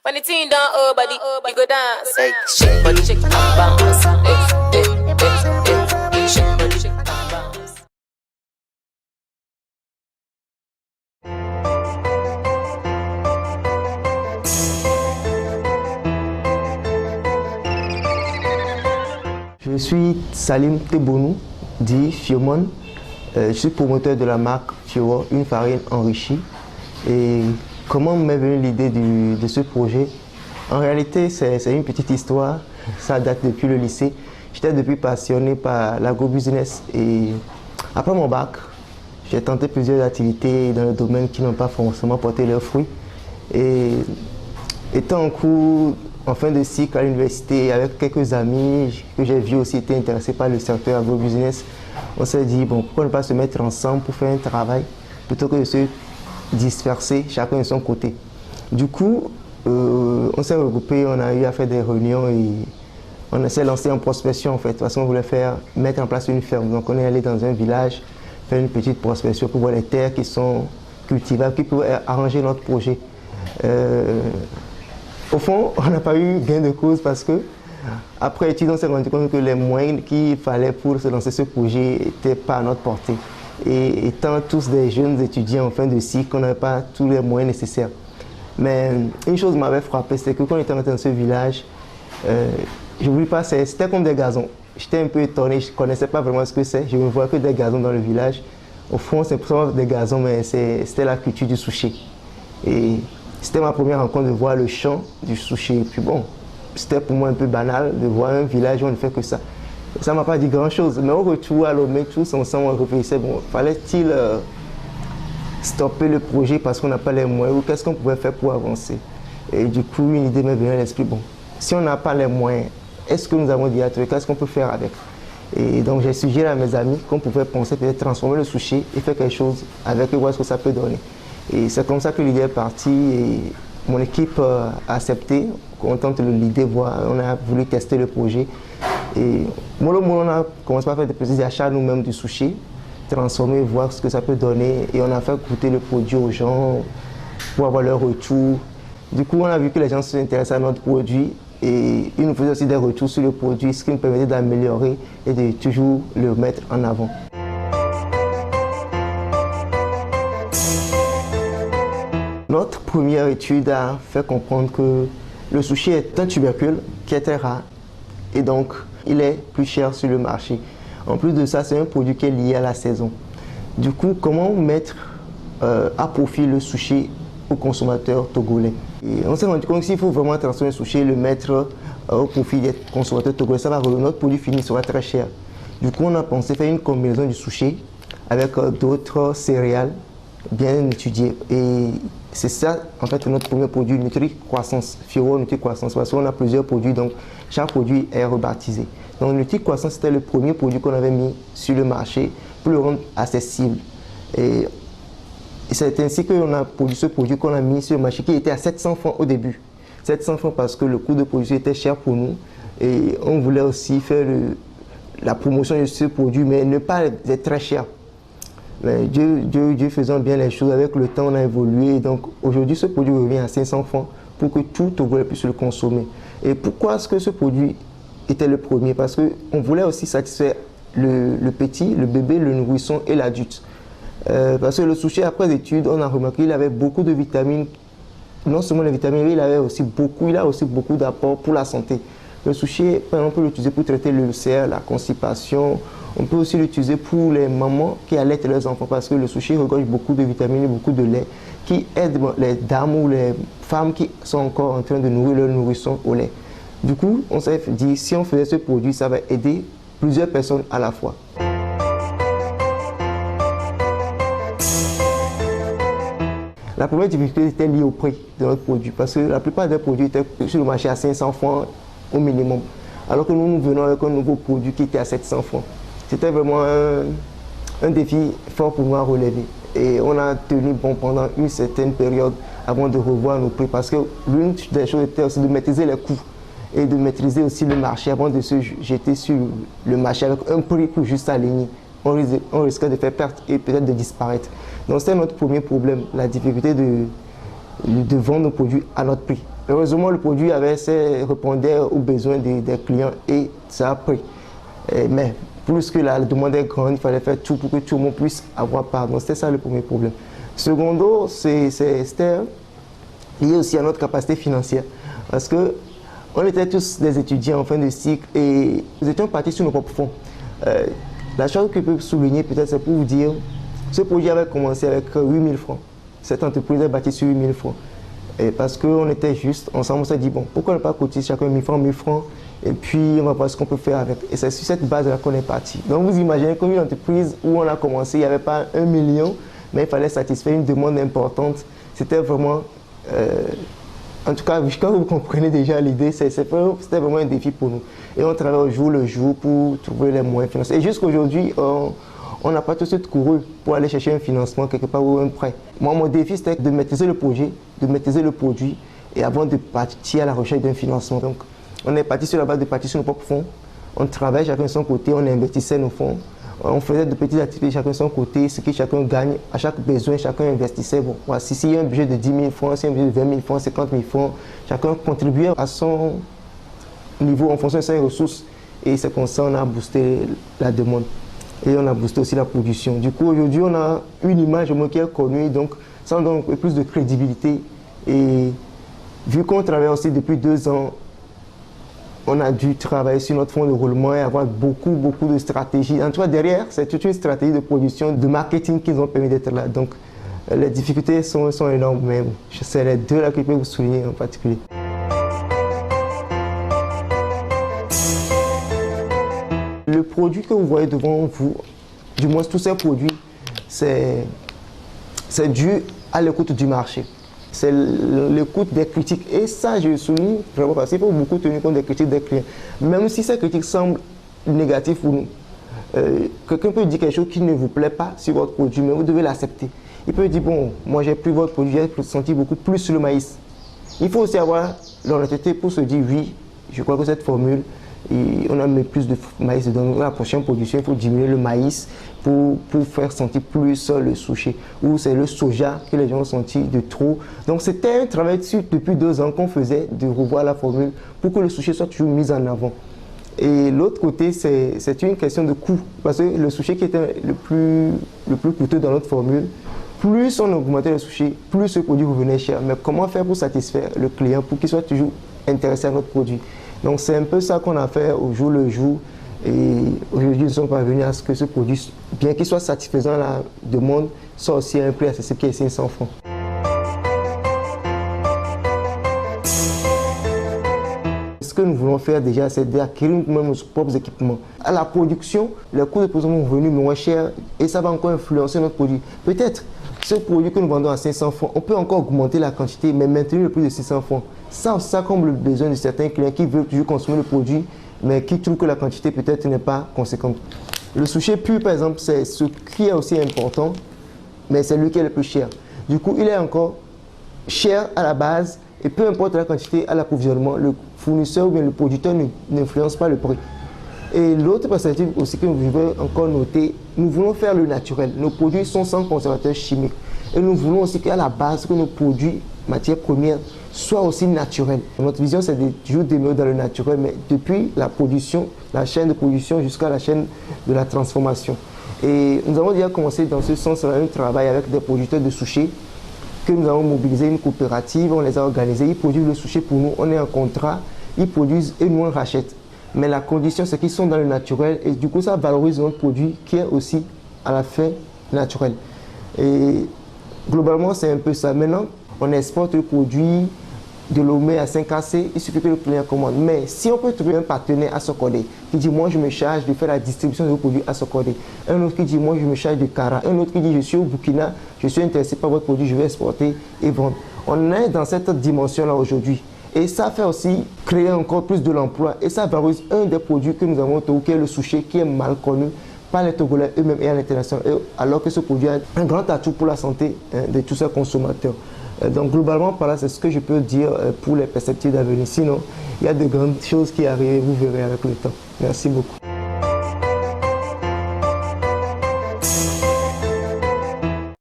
When the team down her body, you go dance. Hey, shake body, shake and bounce. Hey, shake body, shake and bounce. Je suis Salim Tebonou, dit Fiomon. Je suis promoteur de la marque Fiowo, une farine enrichie. Et comment m'est venue l'idée de ce projet? En réalité, c'est une petite histoire. Ça date depuis le lycée. J'étais depuis passionné par l'agrobusiness. Et après mon bac, j'ai tenté plusieurs activités dans le domaine qui n'ont pas forcément porté leurs fruits. Et étant en cours en fin de cycle à l'université avec quelques amis que j'ai vus aussi étaient intéressés par le secteur agrobusiness, on s'est dit, bon, pourquoi ne pas se mettre ensemble pour faire un travail plutôt que de se disperser chacun de son côté. Du coup, on s'est regroupés, on a eu à faire des réunions et on s'est lancé en prospection en fait, parce qu'on voulait mettre en place une ferme. Donc on est allé dans un village, faire une petite prospection pour voir les terres qui sont cultivables, qui pourraient arranger notre projet. Au fond, on n'a pas eu gain de cause parce que après études, on s'est rendu compte que les moyens qu'il fallait pour se lancer ce projet n'étaient pas à notre portée. Et étant tous des jeunes étudiants en fin de cycle, on n'avait pas tous les moyens nécessaires. Mais une chose m'avait frappé, c'est que quand on était rentré dans ce village, je n'oublie pas, c'était comme des gazons. J'étais un peu étonné, je ne connaissais pas vraiment ce que c'est. Je ne voyais que des gazons dans le village. Au fond, c'est pas des gazons, mais c'était la culture du sushi. Et c'était ma première rencontre de voir le champ du sushi. Et puis bon, c'était pour moi un peu banal de voir un village où on ne fait que ça. Ça ne m'a pas dit grand-chose. Mais au retour, à Lomé, tous ensemble, on réfléchissait, bon, fallait-il stopper le projet parce qu'on n'a pas les moyens ou qu'est-ce qu'on pouvait faire pour avancer? Et du coup, une idée m'est venue à l'esprit, bon, si on n'a pas les moyens, est-ce que nous avons dit à toi, qu'est-ce qu'on peut faire avec? Et donc j'ai suggéré à mes amis qu'on pouvait penser peut-être transformer le sushi et faire quelque chose avec et voir ce que ça peut donner. Et c'est comme ça que l'idée est partie et mon équipe a accepté, contente de l'idée, on a voulu tester le projet. Et mollo on a commencé par faire des petits achats nous-mêmes du sushi, transformer, voir ce que ça peut donner. Et on a fait goûter le produit aux gens pour avoir leur retour. Du coup, on a vu que les gens s'intéressaient à notre produit et ils nous faisaient aussi des retours sur le produit, ce qui nous permettait d'améliorer et de toujours le mettre en avant. Notre première étude a fait comprendre que le sushi est un tubercule qui est très rare et donc il est plus cher sur le marché. En plus de ça, c'est un produit qui est lié à la saison. Du coup, comment mettre à profit le sushi aux consommateurs togolais? Et on s'est rendu compte que s'il faut vraiment transformer le sushi et le mettre au profit des consommateurs togolais, notre produit fini sera très cher. Du coup, on a pensé faire une combinaison du sushi avec d'autres céréales bien étudiées. Et c'est ça, en fait, notre premier produit, Nutri-Croissance, Fiowo Nutri-Croissance, parce qu'on a plusieurs produits, donc chaque produit est rebaptisé. Donc, Nutri-Croissance, c'était le premier produit qu'on avait mis sur le marché pour le rendre accessible. Et c'est ainsi qu'on a produit ce produit qu'on a mis sur le marché qui était à 700 francs au début. 700 francs parce que le coût de production était cher pour nous et on voulait aussi faire la promotion de ce produit, mais ne pas être très cher. Mais Dieu faisant bien les choses, avec le temps on a évolué. Donc aujourd'hui ce produit revient à 500 francs pour que tout Togolais puisse le consommer. Et pourquoi est-ce que ce produit était le premier? Parce qu'on voulait aussi satisfaire le petit, le bébé, le nourrisson et l'adulte. Parce que le sushi, après l'étude, on a remarqué qu'il avait beaucoup de vitamines. Non seulement les vitamines, mais il a aussi beaucoup d'apports pour la santé. Le sushi, par exemple, on peut l'utiliser pour traiter l'ulcère, la constipation. On peut aussi l'utiliser pour les mamans qui allaitent leurs enfants parce que le sushi regorge beaucoup de vitamines et beaucoup de lait qui aident les dames ou les femmes qui sont encore en train de nourrir leur nourrisson au lait. Du coup, on s'est dit, si on faisait ce produit, ça va aider plusieurs personnes à la fois. La première difficulté était liée au prix de notre produit parce que la plupart des produits étaient sur le marché à 500 francs au minimum. Alors que nous venons avec un nouveau produit qui était à 700 francs. C'était vraiment un défi fort pour nous à relever. Et on a tenu bon pendant une certaine période avant de revoir nos prix parce que l'une des choses était aussi de maîtriser les coûts et de maîtriser aussi le marché avant de se jeter sur le marché avec un prix pour juste aligner. On risquait de faire perte et peut-être de disparaître. Donc c'était notre premier problème, la difficulté de vendre nos produits à notre prix. Heureusement, le produit répondait aux besoins des clients et ça a pris. Mais plus que la demande est grande, il fallait faire tout pour que tout le monde puisse avoir part. Donc c'était ça le premier problème. Secondo, c'était lié aussi à notre capacité financière. Parce que on était tous des étudiants en fin de cycle et nous étions partis sur nos propres fonds. La chose que je peux souligner peut-être, c'est pour vous dire, ce projet avait commencé avec 8 000 francs. Cette entreprise est bâtie sur 8 000 francs. Et parce qu'on était juste ensemble, on s'est dit, bon, pourquoi ne pas cotiser chacun 1000 francs, et puis on va voir ce qu'on peut faire avec. Et c'est sur cette base-là qu'on est parti. Donc vous imaginez comme une entreprise où on a commencé, il n'y avait pas 1 million, mais il fallait satisfaire une demande importante. C'était vraiment, en tout cas, quand vous comprenez déjà l'idée, c'était vraiment un défi pour nous. Et on travaille au jour le jour pour trouver les moyens financiers. Et jusqu'à aujourd'hui, on n'a pas tout de suite couru pour aller chercher un financement quelque part ou un prêt. Moi, mon défi, c'était de maîtriser le projet, de maîtriser le produit et avant de partir à la recherche d'un financement. Donc, on est parti sur la base de partir sur nos propres fonds. On travaillait chacun de son côté, on investissait nos fonds. On faisait de petites activités chacun de son côté, ce que chacun gagne. À chaque besoin, chacun investissait. Bon, voilà, s'il y a un budget de 10 000 francs, s'il y a un budget de 20 000 francs, 50 000 francs, chacun contribuait à son niveau en fonction de ses ressources. Et c'est comme ça qu'on a boosté la demande. Et on a boosté aussi la production. Du coup, aujourd'hui, on a une image qui est connue, donc ça nous donne un peu plus de crédibilité. Et vu qu'on travaille aussi depuis 2 ans, on a dû travailler sur notre fonds de roulement et avoir beaucoup de stratégies. En tout cas, derrière, c'est toute une stratégie de production, de marketing qui nous ont permis d'être là. Donc, les difficultés sont énormes, mais c'est les deux là que je peux vous souligner en particulier. Le produit que vous voyez devant vous, du moins tous ces produits, c'est dû à l'écoute du marché. C'est l'écoute des critiques. Et ça, je le souligne vraiment parce qu'il faut beaucoup tenir compte des critiques des clients. Même si ces critiques semblent négatives pour nous, quelqu'un peut dire quelque chose qui ne vous plaît pas sur votre produit, mais vous devez l'accepter. Il peut dire, bon, moi j'ai pris votre produit, j'ai senti beaucoup plus sur le maïs. Il faut aussi avoir l'honnêteté pour se dire, oui, je crois que cette formule, et on a mis plus de maïs dans la prochaine production, il faut diminuer le maïs pour faire sentir plus le sushi. Ou c'est le soja que les gens ont senti de trop. Donc c'était un travail dessus depuis 2 ans qu'on faisait, de revoir la formule pour que le sushi soit toujours mis en avant. Et l'autre côté, c'est une question de coût. Parce que le sushi qui était le plus coûteux dans notre formule, plus on augmentait le sushi, plus ce produit revenait cher. Mais comment faire pour satisfaire le client, pour qu'il soit toujours intéressé à notre produit? Donc c'est un peu ça qu'on a fait au jour le jour. Et aujourd'hui, nous sommes parvenus à ce que ce produit, bien qu'il soit satisfaisant à la demande, soit aussi à un prix accessible qui est 500 francs. Ce que nous voulons faire déjà, c'est d'acquérir nous-mêmes nos propres équipements. À la production, les coûts de production vont venir moins chers et ça va encore influencer notre produit. Peut-être ce produit que nous vendons à 500 francs, on peut encore augmenter la quantité, mais maintenir le prix de 600 francs. Ça comble le besoin de certains clients qui veulent toujours consommer le produit, mais qui trouvent que la quantité peut-être n'est pas conséquente. Le sushi pur, par exemple, c'est ce qui est aussi important, mais c'est lui qui est le plus cher. Du coup, il est encore cher à la base, et peu importe la quantité à l'approvisionnement, le fournisseur ou bien le producteur n'influence pas le prix. Et l'autre perspective aussi que je veux encore noter, nous voulons faire le naturel. Nos produits sont sans conservateurs chimiques. Et nous voulons aussi qu'à la base, que nos produits, matières premières, soient aussi naturels. Notre vision, c'est de toujours demeurer dans le naturel, mais depuis la production, la chaîne de production jusqu'à la chaîne de la transformation. Et nous avons déjà commencé dans ce sens un travail avec des producteurs de sushis que nous avons mobilisé une coopérative, on les a organisés, ils produisent le sushi pour nous, on est en contrat, ils produisent et nous on rachète. Mais la condition, c'est qu'ils sont dans le naturel et du coup, ça valorise notre produit qui est aussi à la fin naturel. Et globalement, c'est un peu ça. Maintenant, on exporte le produit de Lomé à 5AC, il suffit que le client commande. Mais si on peut trouver un partenaire à Sokodé qui dit, moi, je me charge de faire la distribution de vos produits à Sokodé. Un autre qui dit, moi, je me charge de Kara. Un autre qui dit, je suis au Burkina, je suis intéressé par votre produit, je vais exporter et vendre. On est dans cette dimension-là aujourd'hui. Et ça fait aussi créer encore plus de l'emploi. Et ça valorise un des produits que nous avons au Togo, qui est le sushi, qui est mal connu par les Togolais eux-mêmes et à l'international. Alors que ce produit a un grand atout pour la santé de tous ces consommateurs. Donc globalement, par là, c'est ce que je peux dire pour les perspectives d'avenir. Sinon, il y a de grandes choses qui arrivent, vous verrez avec le temps. Merci beaucoup.